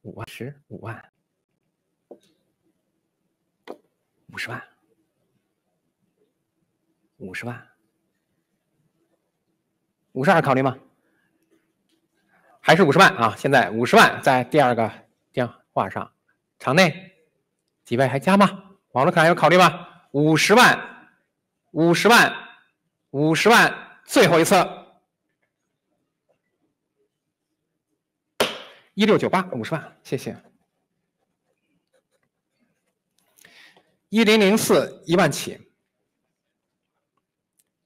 5万，15万，50万，50万，52考虑吗？还是50万啊？现在50万在第二个电话上，场内几位还加吗？网络看还有考虑吗？50万，50万，50万，最后一次，1698，50万，谢谢。1004，1万起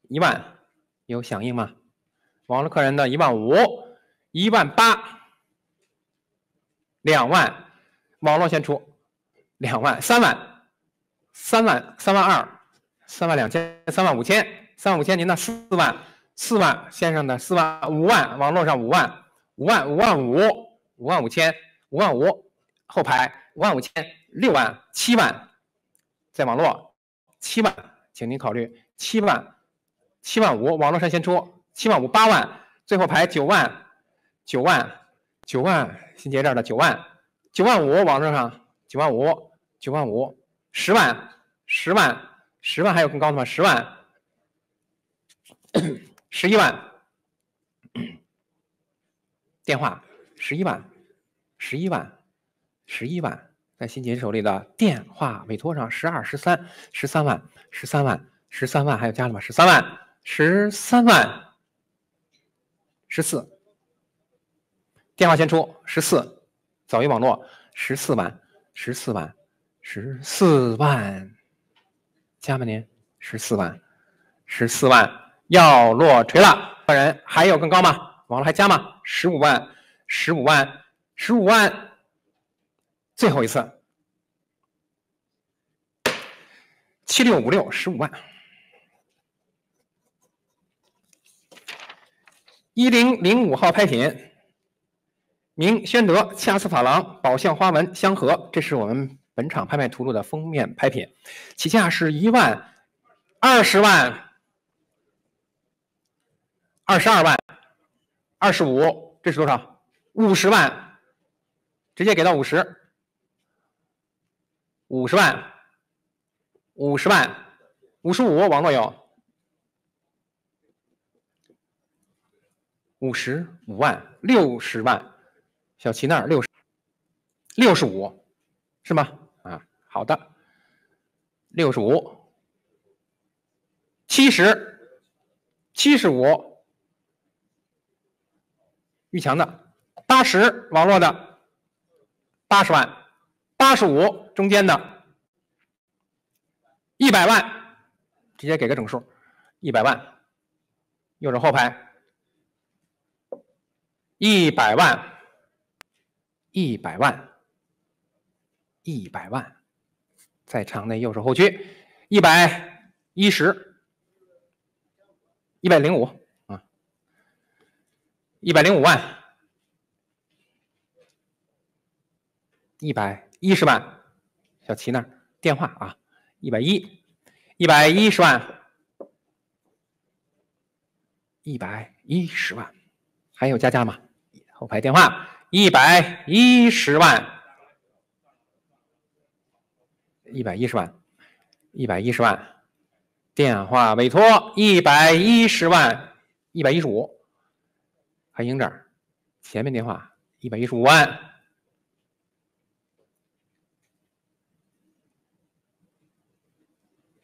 ，1万有响应吗？网络客人的15000，18000，2万，网络先出2万，3万，3万，32000，3万5千，3万5千，您的4万，4万，先生的4万，5万，网络上5万，5万，5万5，5万5千，5万5，后排5万5千，6万，7万，在网络7万，请您考虑7万，7万5，网络上先出7万5，8万，最后排9万，9万，9万，新结这儿的9万，9万5，网络上9万5，9万5，10万，10万，10万还有更高的吗？10万，11万，电话11万，11万，11万，在新杰手里的电话委托上12、13万，13万，13万还有加了吗？13万，13万，14，电话先出14，早于网络14万，14万，14万，加吗您？14万，14万，要落锤了，客人还有更高吗？网络还加吗？15万，15万，15万，最后一次，7656，15万，1005号拍品，明宣德恰斯珐琅宝相花纹相合，这是我们本场拍卖图录的封面拍品，起价是1万，20万，22万，25，这是多少？50万，直接给到50，50万，50万，55，网络有55万，60万，小齐那儿65，是吗？啊，好的，65，70，75，玉强的80，网络的80万，85，中间的100万，直接给个整数，100万，右手后排100万，100万，100万，在场内右手后区110，105啊，105万，110万，小齐那儿电话啊，110，110万，110万，还有加价吗？后排电话110万，110万，110万，电话委托110万，115，海英这儿前面电话115万。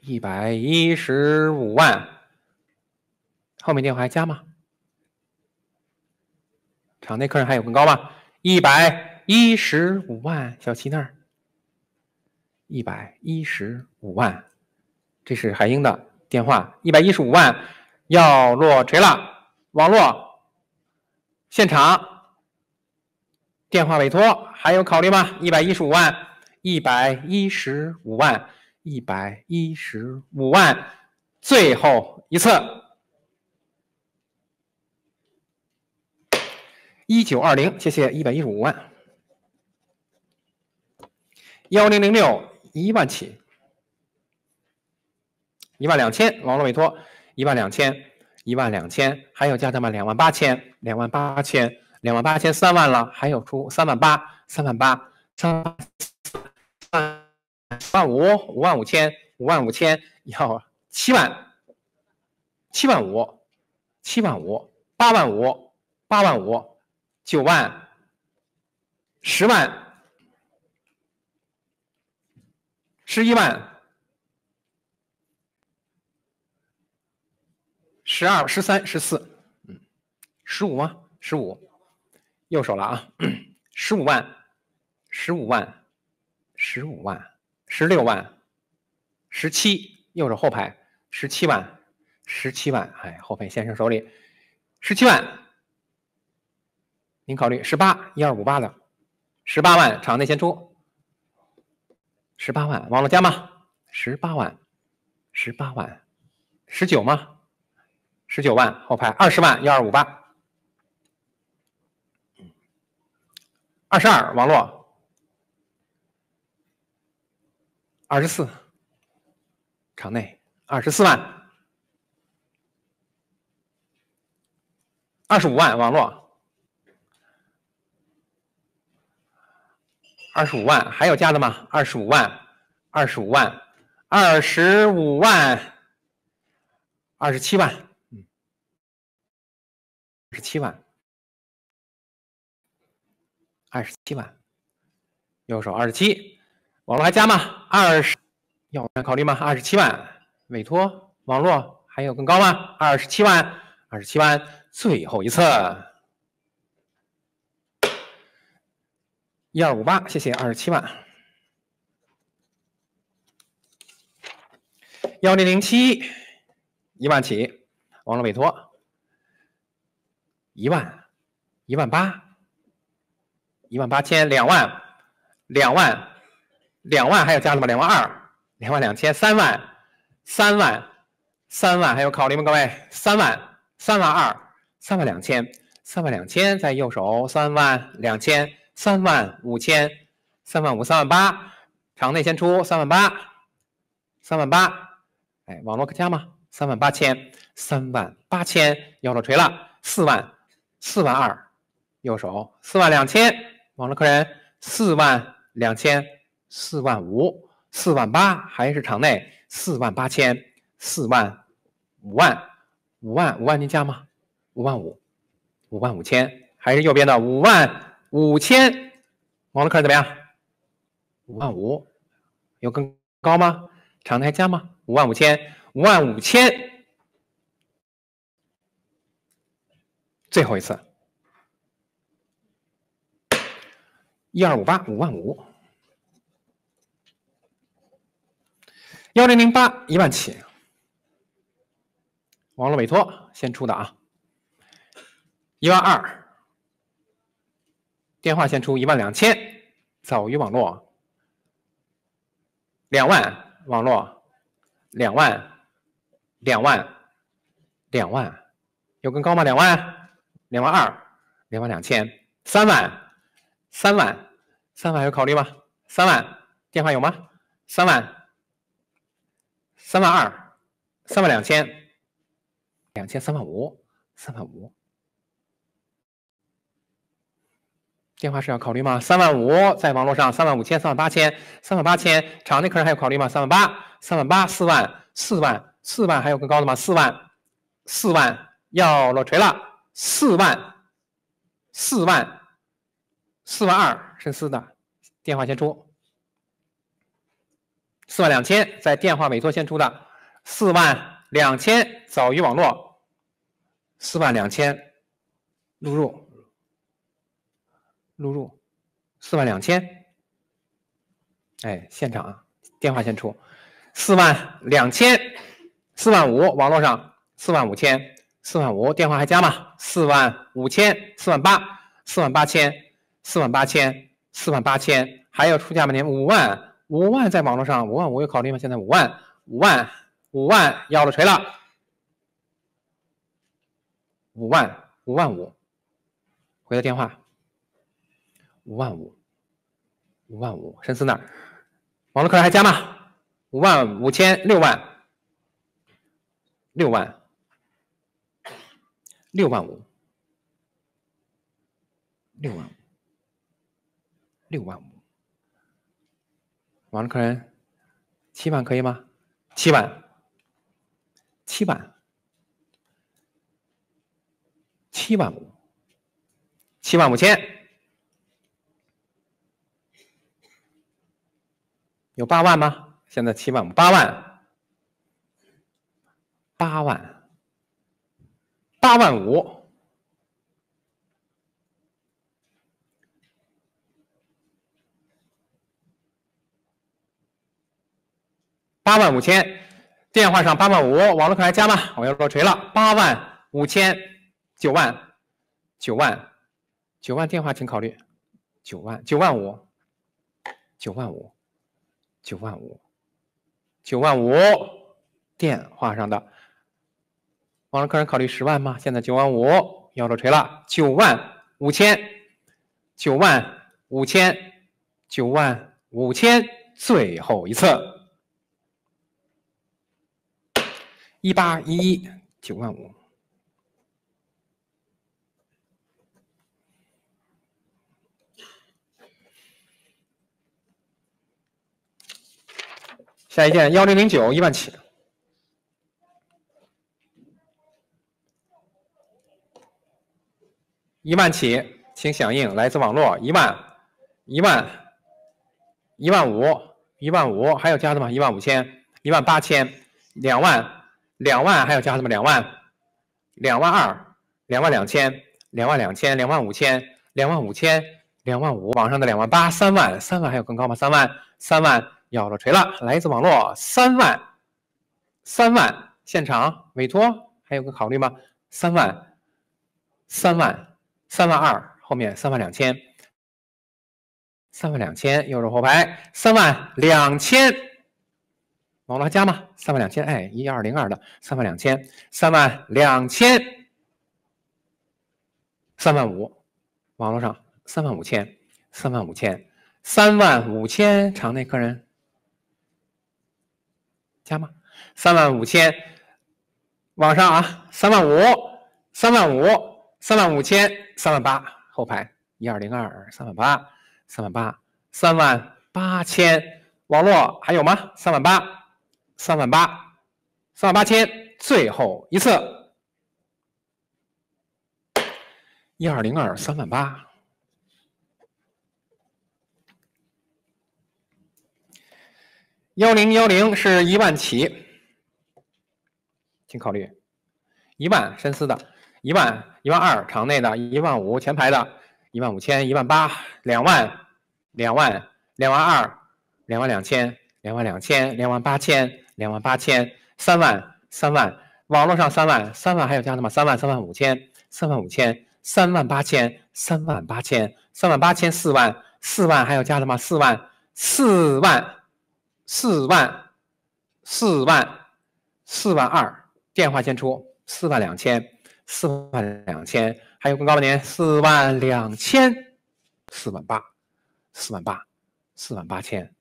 115万，后面电话还加吗？场内客人还有更高吗？115万，小齐那儿115万，这是海英的电话，115万要落锤了，网络现场电话委托还有考虑吗？115万，115万，115万，最后一次1920，谢谢115万，1006，1万起，12000，网络委托12000，12000，还有加价吗？28000，28000， 28000，3万了，还有出38000，38000，3万5，55000，55000要7万，7万5，7万5，8万5，8万5，9万，10万，11万，12、13、14， 15吗？15，右手了啊，15万，15万，15万，16万，17，右手后排，17万，17万，哎，后排先生手里17万，您考虑18，1258的18万，场内先出，18万，网络加吗？18万，18万，19吗？19万，后排20万，1258。22，网络24，场内24万，25万，网络25万，还有加的吗？25万，25万，25万，27万，27万，27万，右手27，网络还加吗？20，要考虑吗？27万，委托网络还有更高吗？27万，27万，最后一次，1258，谢谢，27万，1007，1万起，网络委托1万，18000，18000，2万，2万，2万还有加的吗？22000，22000，3万，3万，3万还有考虑吗？各位，3万，32000，32000，32000在右手，32000，35000，3万5，3万8，场内先出38000，38000，哎，网络可加吗？38000，38000，右手锤了4万，42000，右手42000，网络客人42000，45000，4万5，4万8，还是场内48000，4万5万，5万您加吗？55000，55000，还是右边的55000，网络客人怎么样？55000，有更高吗？场内还加吗？55000，55000，最后一次，1258，5万5。1008，1万起，网络委托先出的啊，1万2，电话先出12000，早于网络2万，网络2万，2万，2万，有更高吗？2万，2万2，22000，3万，3万，3万有考虑吗？3万，电话有吗？3万，3万2，32000，3万5，3万5，电话是要考虑吗？3万5，在网络上35000，38000，38000，场内客人还有考虑吗？3万8，3万8，4万，4万，4万还有更高的吗？4万，4万要落锤了，4万，4万，4万2，深思的，电话先出，42000，在电话委托先出的，42000，早于网络，42000，录入，42000，哎，现场啊，电话先出，42000，4万5，网络上45000，4万5，电话还加吗？45000，4万8，4万8000，4万8000，4万8000，还有出价吗？您5万，5万在网络上，5万5有考虑吗？现在5万，5万，5万要了锤了，5万，5万5，回到电话，5万5，5万5，深思那儿，网络客人还加吗？55000，6万，6万，6万5， 6万5， 6万5。网上客人7万可以吗？7万，7万，7万5， 7万5千。有8万吗？现在7万5， 8万，8万，8万5。8万5千，电话上8万5，网络客还加吗？我要落锤了，8万5千，9万，9万，9万，电话请考虑，9万，9万5， 9万5， 9万5， 9万5，电话上的网络客人考虑10万吗？现在9万5，要落锤了，9万5千，9万5千，9万5千，最后一次。1811， 9万5。下一件1009， 1万起。1万起，请响应，来自网络1万，1万，1万5， 1万5，还有加的吗？1万5千，1万8千，2万，2万，还有加的吗？2万，2万2， 2万2千，2万2千，2万5千，2万5千，2万5，网上的2万8， 3万，3万还有更高吗？3万，3万要落锤了，来自网络3万，3万，现场委托还有个考虑吗？3万，3万，3万2，后面3万2千，3万2千，右手后排3万2千，网络还加吗？3万2千，哎，1202的3万2千，3万2千，3万5，网络上3万5千，3万5千，3万5千，场内客人加吗？3万5千，网上啊，3万5， 3万5， 3万5千，3万8，后排1202， 3万8， 3万8， 3万8千，网络还有吗？3万8， 3万8， 3万8千，最后一次1202， 3万8。1010是1万起，请考虑1万深思的，1万，1万2场内的，1万5前排的，1万5千，1万8， 2万，2万，2万2， 2万2千，2万2千，2万8千，2万8千，3万，3万，网络上3万，3万还有加的吗？3万，3万5千，3万5千，3万8千，3万8千，3万8千，4万，4万还有加的吗？4万，4万，4万，4万，4万2，电话先出，4万2千，4万2千，还有更高的您，4万2千，4万8， 4万8， 4万8千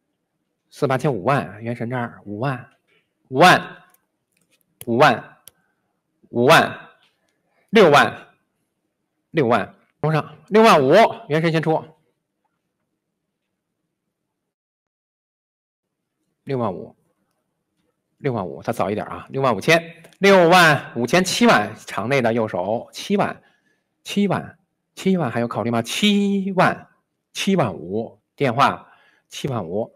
，4万8千5万，元神这儿5万，5万，5万，5万，6万，6万，往上6万5，元神先出，6万5。6万5，它早一点啊，6万5千，6万5千，7万，场内的右手7万，7万，7万还有考虑吗？7万，7万5，电话7万5，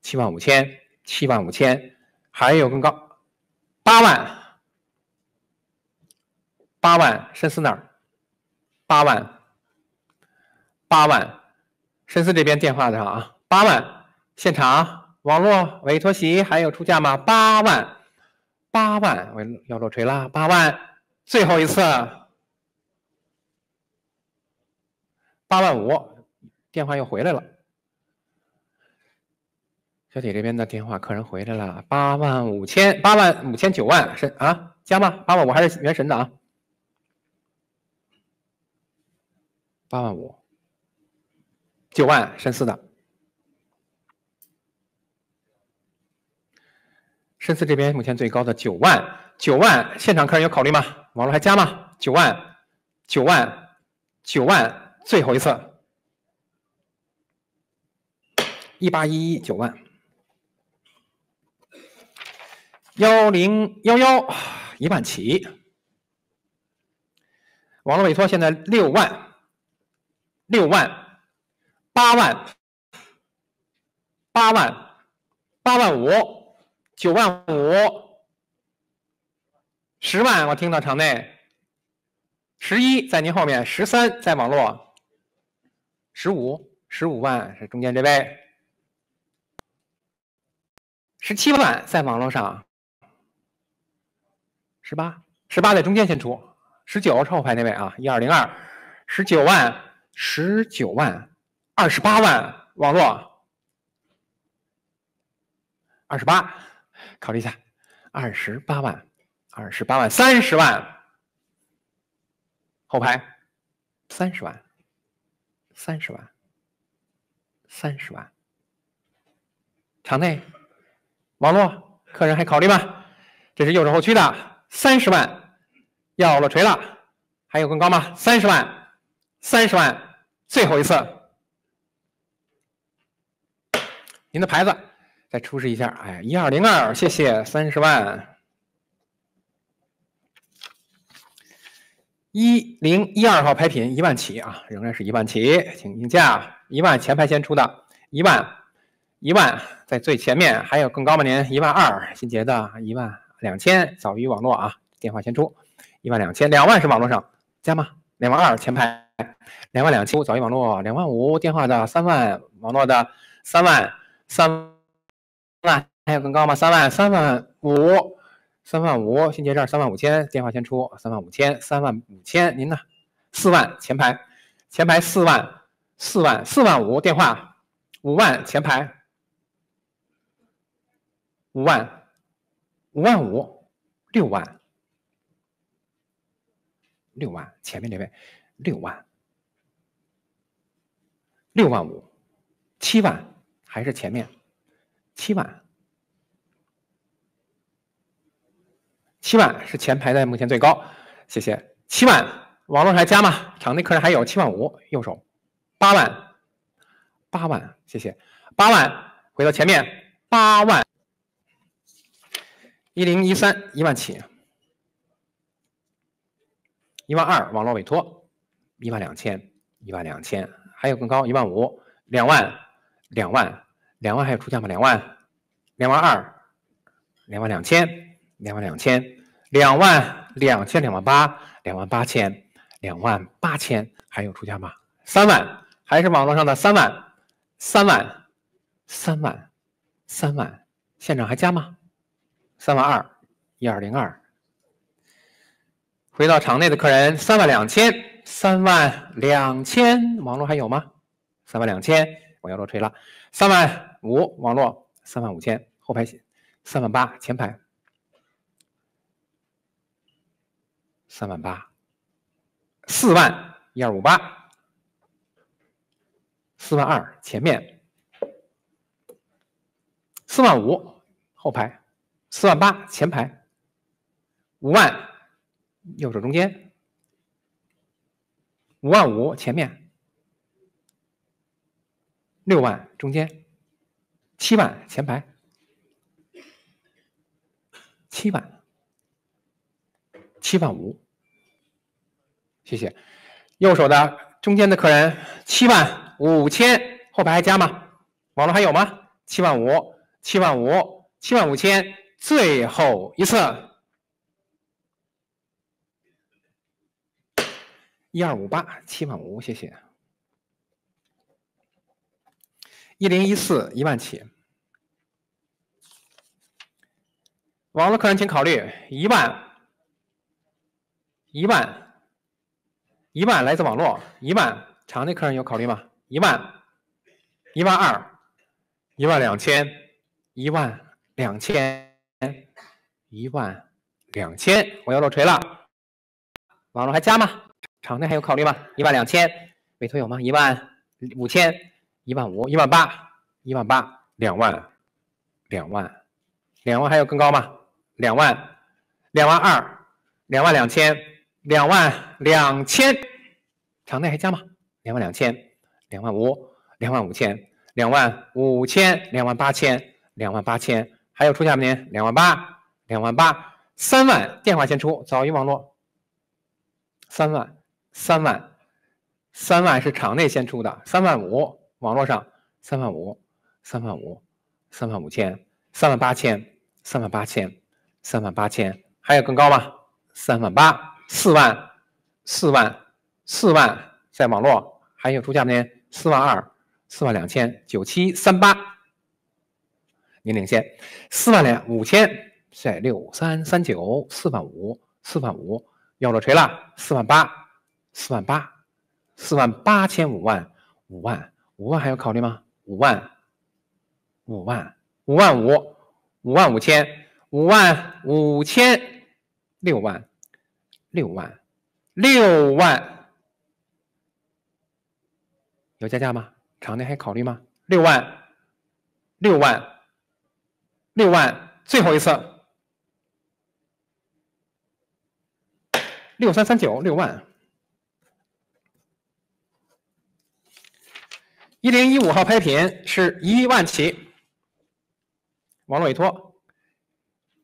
7万5千，7万5千，还有更高，8万，8万，深思那儿，8万，8万，深思这边电话上啊，8万，现场。网络委托席还有出价吗？8万，8万，我要落锤了，8万，最后一次，8万5，电话又回来了。小姐这边的电话，客人回来了，8万5千，8万5千9万，是啊，加吗？8万5还是元神的啊？8万5， 9万，深思的。深思这边目前最高的9万，9万，现场客人有考虑吗？网络还加吗？9万，9万，9万，最后一次，1811 9万，1011 1万起，网络委托现在6万，6万，8万，8万，8万5， 9万5， 10万，我听到场内，11在您后面，13在网络，15万是中间这位，17万在网络上，18在中间先出，19是后排那位啊，1202 19万，19万，28万网络，28，考虑一下，28万，28万，30万，后排30万，30万，30万，场内网络客人还考虑吗？这是右手后区的30万，要落锤了，还有更高吗？30万，30万，最后一次，您的牌子再出示一下，哎，1202，谢谢，30万，1012号牌品1万起啊，仍然是1万起，请定价1万，前排先出的1万，1万在最前面，还有更高吗？您12000，新结的12000，早于网络啊，电话先出12000， 2万是网络上加吗？22000前排，22000早于网络25000，电话的3万，网络的3万，3万还有更高吗？3万，3万5。3万5，新结这儿3万5000，电话先出3万5000，3万5000，您呢？4万前排4万，4万5，电话5万前排5万，5万5， 6万，6万前面这位6万，6万5， 7万还是前面7万。7万是前排的目前最高，谢谢。7万，网络上还加吗？场内客人还有7万5，右手8万，8万，谢谢。8万，回到前面8万，1013 1万起，1万2，网络委托12000 12000，还有更高1万5， 2万，2万，2万还有出价吗？2万，2万2， 2万2000。2万2000， 2万2000， 2万8， 2万8000， 2万8000，还有出价吗？3万，还是网络上的3万，3万，3万，3万，现场还加吗？3万2， 1202，回到场内的客人3万2000， 3万2000，网络还有吗？3万2000，我要落锤了，3万5，网络3万5000，后排3万8，前排3万8， 4万1258， 4万2，前面4万5，后排4万8，前排5万，右手中间5万5，前面6万，中间7万，前排7万，7万5，谢谢。右手的中间的客人7万5000，后排还加吗？网络还有吗？7万5， 7万5， 7万5000，最后一次1258 7万5，谢谢。1014 1万起，网络客人请考虑1万，1万，1万来自网络，1万，场内客人有考虑吗？1万，1万2， 1万2000， 1万2000， 1万2000，我要落锤了，网络还加吗？场内还有考虑吗？1万2000，委托有吗？1万5000， 1万5， 1万8， 1万8， 2万，2万，2万还有更高吗？2万，2万2， 2万2000， 2万2000，场内还加吗22000、25000、25000、25000、28000、28000，还有出价没？28000、28000、3万，电话先出，早于网络。3万、3万、3万是场内先出的，35000网络上35000、35000、35000、38000、38000、38000，还有更高吗？38000、4万、4万、4万，在网络还有出价没？42000、42000、9738，您领先45000，在6339、45000、45000，要落锤了，48000、48000、48000、5万、5万、5万还有考虑吗？5万、5万、5万5、5万5000、5万5000、6万、6万、6万，有加价吗？场内还考虑吗？6万、6万、6万，最后一次6339、6万。1015号拍品是1万起，网络委托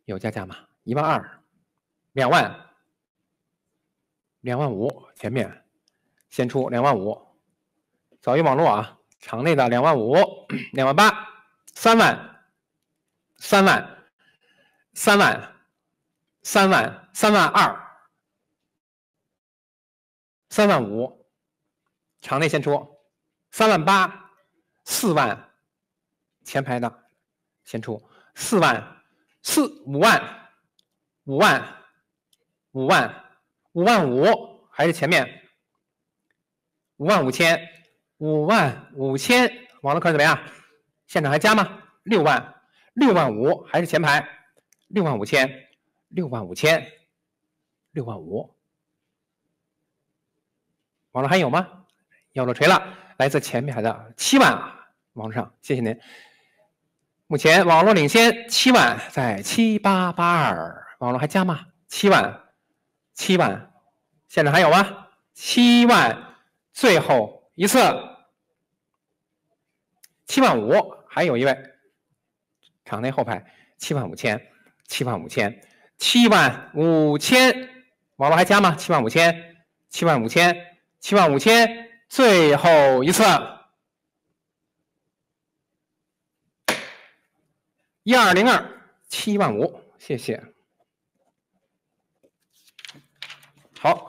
有加价吗？12000、2万、2万5，前面先出2万5，早于网络啊，场内的2万5、2万8、3万、3万、3万、3万、3万2、3万5，场内先出3万8、4万，前排的先出4万、5万、5万、5万、5万5，还是前面5万5000、5万5000，网络客怎么样？现场还加吗？6万、6万5，还是前排6万5000、6万5000、6万5，网络还有吗？要落锤了，来自前排的7万啊，网络上，谢谢您。目前网络领先7万，在7882，网络还加吗？7万、7万，现场还有吗？7万，最后一次7万5，还有一位场内后排7万5000、7万5000、7万5000，网络还加吗？7万5000、7万5000、7万5000，最后一次1202、7万5，谢谢。好。